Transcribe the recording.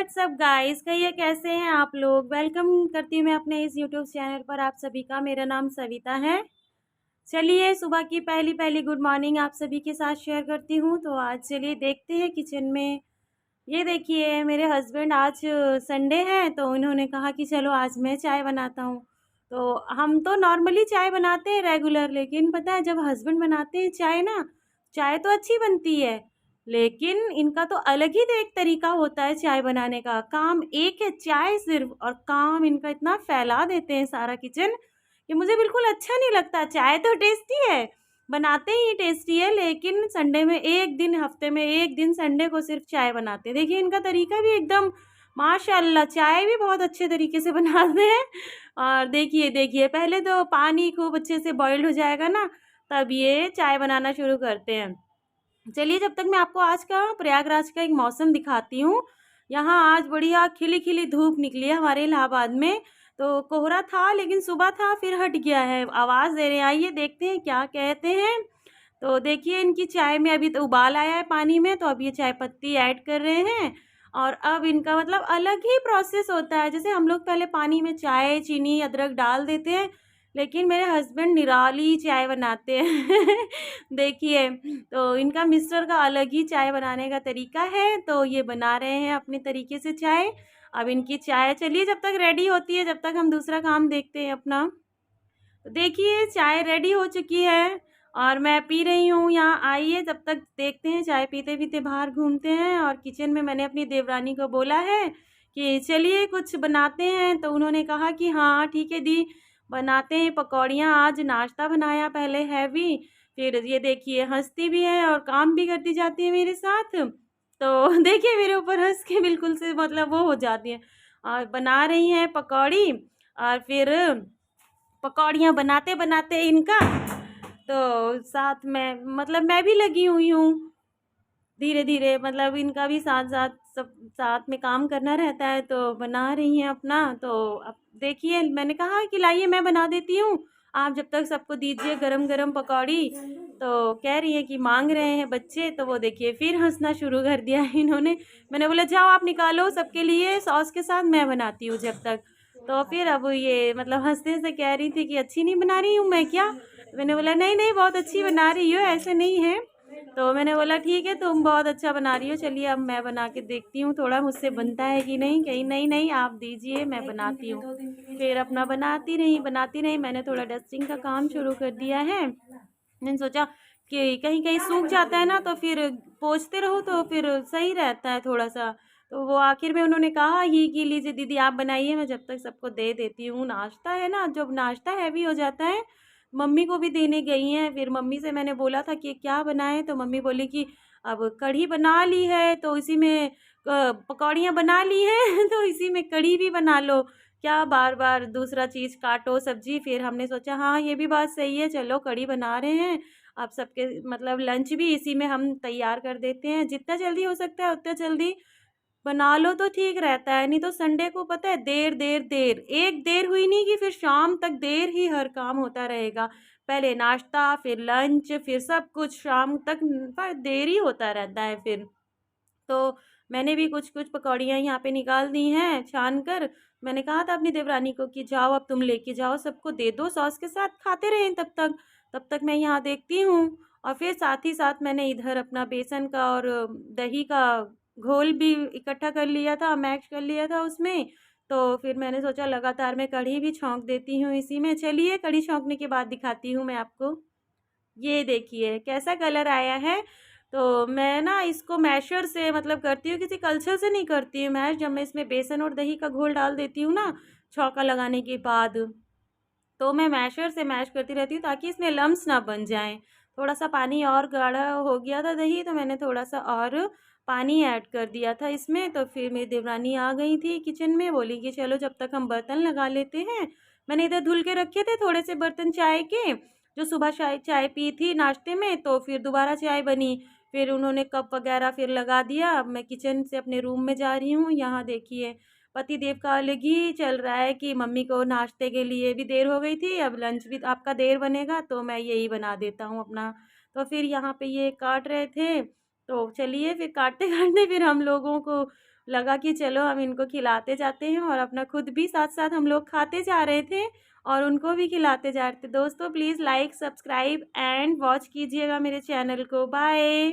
WhatsApp guys, कहिए कैसे हैं आप लोग। वेलकम करती हूँ मैं अपने इस यूट्यूब चैनल पर आप सभी का। मेरा नाम सविता है। चलिए सुबह की पहली पहली गुड मॉर्निंग आप सभी के साथ शेयर करती हूँ। तो आज चलिए देखते हैं किचन में। ये देखिए मेरे हस्बैंड, आज संडे है तो उन्होंने कहा कि चलो आज मैं चाय बनाता हूँ। तो हम तो नॉर्मली चाय बनाते हैं रेगुलर, लेकिन पता है जब हस्बैंड बनाते हैं चाय ना, चाय तो अच्छी बनती है, लेकिन इनका तो अलग ही एक तरीका होता है चाय बनाने का। काम एक है चाय सिर्फ, और काम इनका इतना फैला देते हैं सारा किचन कि मुझे बिल्कुल अच्छा नहीं लगता। चाय तो टेस्टी है, बनाते ही टेस्टी है, लेकिन संडे में एक दिन, हफ्ते में एक दिन संडे को सिर्फ चाय बनाते हैं। देखिए इनका तरीका भी एकदम माशाल्लाह, चाय भी बहुत अच्छे तरीके से बनाते हैं। और देखिए देखिए पहले तो पानी खूब अच्छे से बॉइल्ड हो जाएगा ना, तब ये चाय बनाना शुरू करते हैं। चलिए जब तक मैं आपको आज का प्रयागराज का एक मौसम दिखाती हूँ। यहाँ आज बढ़िया खिली खिली धूप निकली है हमारे इलाहाबाद में। तो कोहरा था लेकिन सुबह था, फिर हट गया है। आवाज़ दे रहे हैं, आइए देखते हैं क्या कहते हैं। तो देखिए इनकी चाय में अभी तो उबाल आया है पानी में, तो अब ये चाय पत्ती ऐड कर रहे हैं। और अब इनका मतलब अलग ही प्रोसेस होता है। जैसे हम लोग पहले पानी में चाय, चीनी, अदरक डाल देते हैं, लेकिन मेरे हस्बैंड निराली चाय बनाते हैं। देखिए, तो इनका मिस्टर का अलग ही चाय बनाने का तरीका है, तो ये बना रहे हैं अपने तरीके से चाय। अब इनकी चाय चलिए जब तक रेडी होती है, जब तक हम दूसरा काम देखते हैं अपना। तो देखिए चाय रेडी हो चुकी है और मैं पी रही हूँ यहाँ। आइए तब तक देखते हैं, चाय पीते पीते बाहर घूमते हैं। और किचन में मैंने अपनी देवरानी को बोला है कि चलिए कुछ बनाते हैं, तो उन्होंने कहा कि हाँ ठीक है दी, बनाते हैं पकौड़ियाँ। आज नाश्ता बनाया पहले हैवी, फिर ये देखिए हंसती भी है और काम भी करती जाती है मेरे साथ। तो देखिए मेरे ऊपर हंस के बिल्कुल से मतलब वो हो जाती है। और बना रही हैं पकौड़ी, और फिर पकौड़ियाँ बनाते बनाते इनका तो साथ में मतलब मैं भी लगी हुई हूँ। धीरे धीरे मतलब इनका भी साथ साथ सब साथ में काम करना रहता है, तो बना रही हैं अपना। तो अब देखिए मैंने कहा कि लाइए मैं बना देती हूँ, आप जब तक सबको दीजिए गरम गरम पकौड़ी। तो कह रही है कि मांग रहे हैं बच्चे, तो वो देखिए फिर हंसना शुरू कर दिया है इन्होंने। मैंने बोला जाओ आप निकालो सबके लिए सॉस के साथ, मैं बनाती हूँ जब तक। तो फिर अब ये मतलब हंसते से कह रही थी कि अच्छी नहीं बना रही हूँ मैं क्या। मैंने बोला नहीं नहीं बहुत अच्छी बना रही हो, ऐसे नहीं है। तो मैंने बोला ठीक है तुम बहुत अच्छा बना रही हो, चलिए अब मैं बना के देखती हूँ थोड़ा मुझसे बनता है कि नहीं। कहीं नहीं नहीं आप दीजिए मैं बनाती हूँ। फिर अपना बनाती रही। मैंने थोड़ा डस्टिंग का काम शुरू कर दिया है। मैंने सोचा कि कहीं कहीं सूख जाता है ना, तो फिर पोंछते रहो तो फिर सही रहता है थोड़ा सा। तो वो आखिर में उन्होंने कहा ही कि लीजिए दीदी आप बनाइए, मैं जब तक सबको दे देती हूँ। नाश्ता है ना, जब नाश्ता हैवी हो जाता है, मम्मी को भी देने गई हैं। फिर मम्मी से मैंने बोला था कि क्या बनाएं, तो मम्मी बोली कि अब कढ़ी बना ली है तो इसी में पकौड़ियाँ बना ली हैं तो इसी में कढ़ी भी बना लो, क्या बार बार दूसरा चीज़ काटो सब्जी। फिर हमने सोचा हाँ ये भी बात सही है, चलो कढ़ी बना रहे हैं। अब सबके मतलब लंच भी इसी में हम तैयार कर देते हैं। जितना जल्दी हो सकता है उतना जल्दी बना लो तो ठीक रहता है, नहीं तो संडे को पता है देर देर देर, एक देर हुई नहीं कि फिर शाम तक देर ही हर काम होता रहेगा। पहले नाश्ता, फिर लंच, फिर सब कुछ शाम तक पर देर ही होता रहता है फिर। तो मैंने भी कुछ कुछ पकौड़ियाँ यहाँ पे निकाल दी हैं छान कर। मैंने कहा था अपनी देवरानी को कि जाओ अब तुम लेके जाओ, सबको दे दो सॉस के साथ खाते रहें तब तक मैं यहाँ देखती हूँ। और फिर साथ ही साथ मैंने इधर अपना बेसन का और दही का घोल भी इकट्ठा कर लिया था, मैश कर लिया था उसमें। तो फिर मैंने सोचा लगातार मैं कढ़ी भी छौंक देती हूँ इसी में। चलिए कढ़ी छौंकने के बाद दिखाती हूँ मैं आपको। ये देखिए कैसा कलर आया है। तो मैं ना इसको मैशर से मतलब करती हूँ, किसी कलछल से नहीं करती हूँ मैश। जब मैं इसमें बेसन और दही का घोल डाल देती हूँ ना छौंका लगाने के बाद, तो मैं मैशर से मैश करती रहती हूँ ताकि इसमें लम्स ना बन जाएं। थोड़ा सा पानी और गाढ़ा हो गया था दही, तो मैंने थोड़ा सा और पानी ऐड कर दिया था इसमें। तो फिर मेरी देवरानी आ गई थी किचन में, बोली कि चलो जब तक हम बर्तन लगा लेते हैं। मैंने इधर धुल के रखे थे थोड़े से बर्तन चाय के, जो सुबह चाय चाय पी थी नाश्ते में, तो फिर दोबारा चाय बनी। फिर उन्होंने कप वगैरह फिर लगा दिया। अब मैं किचन से अपने रूम में जा रही हूँ। यहाँ देखिए पति देव का अलग ही चल रहा है कि मम्मी को नाश्ते के लिए भी देर हो गई थी, अब लंच भी आपका देर बनेगा, तो मैं यही बना देता हूँ अपना। तो फिर यहाँ पे ये काट रहे थे, तो चलिए फिर काटते काटते फिर हम लोगों को लगा कि चलो हम इनको खिलाते जाते हैं और अपना खुद भी साथ साथ हम लोग खाते जा रहे थे और उनको भी खिलाते जा रहे थे। दोस्तों please like, subscribe and watch कीजिएगा मेरे चैनल को। बाय।